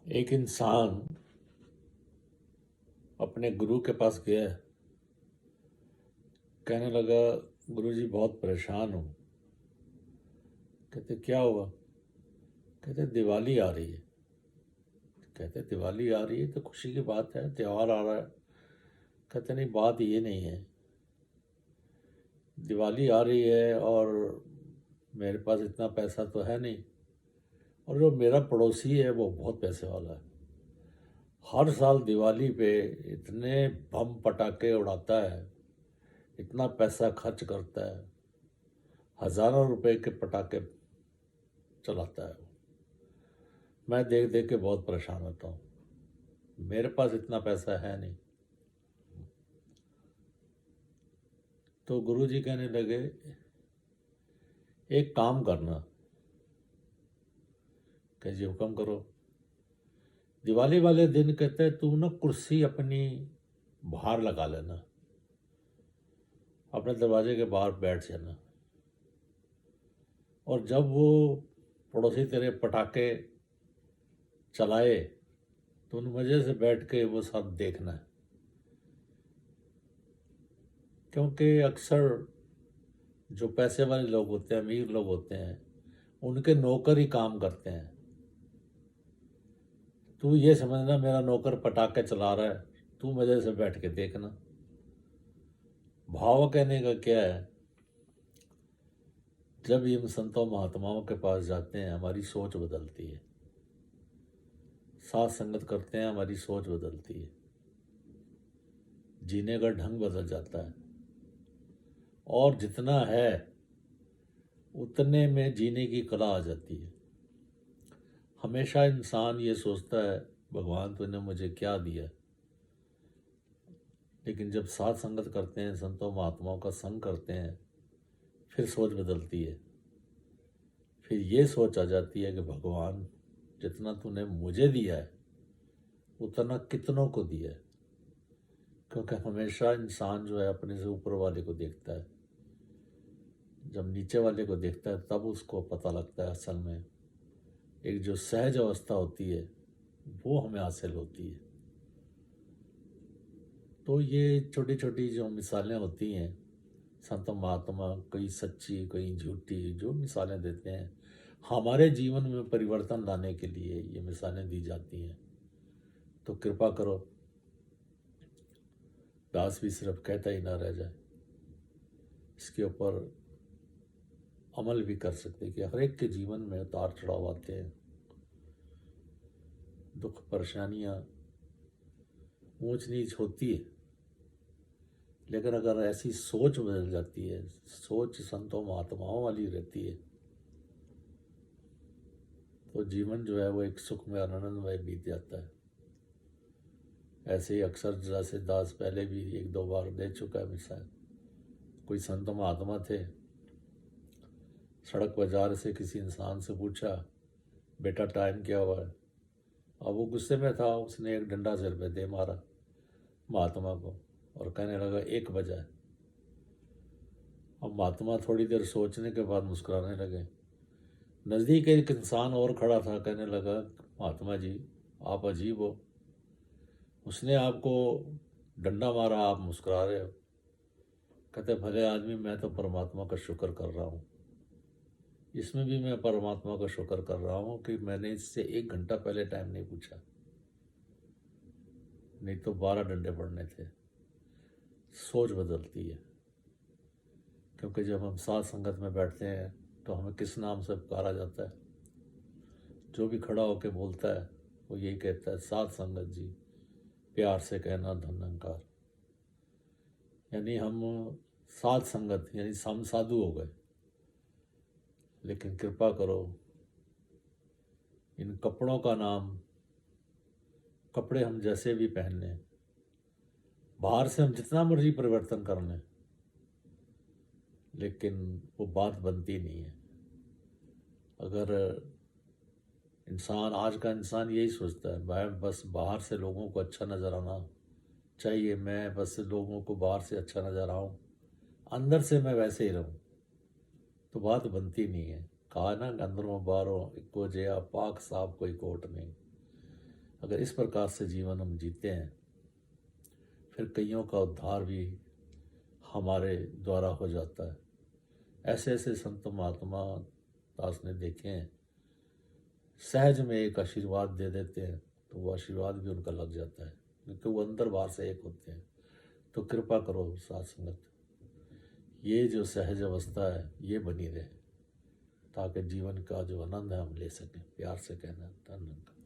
एक इंसान अपने गुरु के पास गया। कहने लगा, गुरुजी बहुत परेशान हूँ। कहते क्या हुआ? कहते दिवाली आ रही है। कहते दिवाली आ रही है तो खुशी की बात है, त्यौहार आ रहा है। कहते नहीं, बात ये नहीं है। दिवाली आ रही है और मेरे पास इतना पैसा तो है नहीं, और जो मेरा पड़ोसी है वो बहुत पैसे वाला है। हर साल दिवाली पे इतने बम पटाखे उड़ाता है, इतना पैसा खर्च करता है, हज़ारों रुपए के पटाखे चलाता है। मैं देख देख के बहुत परेशान होता हूँ। मेरे पास इतना पैसा है नहीं। तो गुरुजी कहने लगे, एक काम करना। कह जी हुक्म करो। दिवाली वाले दिन कहते हैं तू ना कुर्सी अपनी बाहर लगा लेना, अपने दरवाजे के बाहर बैठ जाना, और जब वो पड़ोसी तेरे पटाखे चलाए तो उन मज़े से बैठ के वो सब देखना है। क्योंकि अक्सर जो पैसे वाले लोग होते हैं, अमीर लोग होते हैं, उनके नौकर ही काम करते हैं। तू ये समझना मेरा नौकर पटाखे चला रहा है, तू मज़े से बैठ के देखना। भाव कहने का क्या है? जब हम संतों महात्माओं के पास जाते हैं हमारी सोच बदलती है, साथ संगत करते हैं हमारी सोच बदलती है, जीने का ढंग बदल जाता है, और जितना है उतने में जीने की कला आ जाती है। हमेशा इंसान ये सोचता है भगवान तूने मुझे क्या दिया, लेकिन जब साथ संगत करते हैं, संतों महात्माओं का संग करते हैं, फिर सोच बदलती है। फिर ये सोच आ जाती है कि भगवान जितना तूने मुझे दिया है उतना कितनों को दिया है। क्योंकि हमेशा इंसान जो है अपने से ऊपर वाले को देखता है, जब नीचे वाले को देखता है तब उसको पता लगता है असल में एक जो सहज अवस्था होती है वो हमें हासिल होती है। तो ये छोटी छोटी जो मिसालें होती हैं, संत महात्मा कई सच्ची कई झूठी जो मिसालें देते हैं, हमारे जीवन में परिवर्तन लाने के लिए ये मिसालें दी जाती हैं। तो कृपा करो, दास भी सिर्फ कहता ही ना रह जाए, इसके ऊपर अमल भी कर सकते कि हर एक के जीवन में उतार चढ़ाव आते हैं, दुख परेशानियाँ ऊंच नीच होती है, लेकिन अगर ऐसी सोच बदल जाती है, सोच संतों महात्माओं वाली रहती है, तो जीवन जो है वो एक सुख में आनंदमय बीत जाता है। ऐसे ही अक्सर जैसे दास पहले भी एक दो बार दे चुका है मिसाल। कोई संत महात्मा थे, सड़क बाजार से किसी इंसान से पूछा बेटा टाइम क्या हुआ है। अब वो गुस्से में था, उसने एक डंडा सिर पे दे मारा महात्मा को और कहने लगा 1 बजा है। अब महात्मा थोड़ी देर सोचने के बाद मुस्कुराने लगे। नज़दीक एक इंसान और खड़ा था, कहने लगा महात्मा जी आप अजीब हो, उसने आपको डंडा मारा, आप मुस्कुरा रहे हो। कहते भले आदमी, मैं तो परमात्मा का शुक्र कर रहा हूँ, इसमें भी मैं परमात्मा का शुक्र कर रहा हूँ कि मैंने इससे 1 घंटा पहले टाइम नहीं पूछा, नहीं तो 12 डंडे पड़ने थे। सोच बदलती है, क्योंकि जब हम साथ संगत में बैठते हैं तो हमें किस नाम से पुकारा जाता है। जो भी खड़ा होकर बोलता है वो यही कहता है साथ संगत जी, प्यार से कहना धन्यकार। यानी हम साथ संगत यानी हम साधु हो गए। लेकिन कृपा करो, इन कपड़ों का नाम, कपड़े हम जैसे भी पहन लें, बाहर से हम जितना मर्जी परिवर्तन कर लें, लेकिन वो बात बनती नहीं है। अगर इंसान, आज का इंसान यही सोचता है मैं बस बाहर से लोगों को अच्छा नज़र आना चाहिए, मैं बस लोगों को बाहर से अच्छा नज़र आऊँ, अंदर से मैं वैसे ही रहूँ, तो बात बनती नहीं है। कहा ना, अंदरों बाहरों इको जया पाक साहब कोई कोट नहीं। अगर इस प्रकार से जीवन हम जीते हैं, फिर कईयों का उद्धार भी हमारे द्वारा हो जाता है। ऐसे ऐसे संत महात्मा दास ने देखे हैं, सहज में एक आशीर्वाद दे देते हैं तो वो आशीर्वाद भी उनका लग जाता है, क्योंकि वो अंदर बाहर से एक होते हैं। तो कृपा करो साथ संगत, ये जो सहज अवस्था है ये बनी रहे, ताकि जीवन का जो आनंद है हम ले सकें। प्यार से कहना धन्यवाद।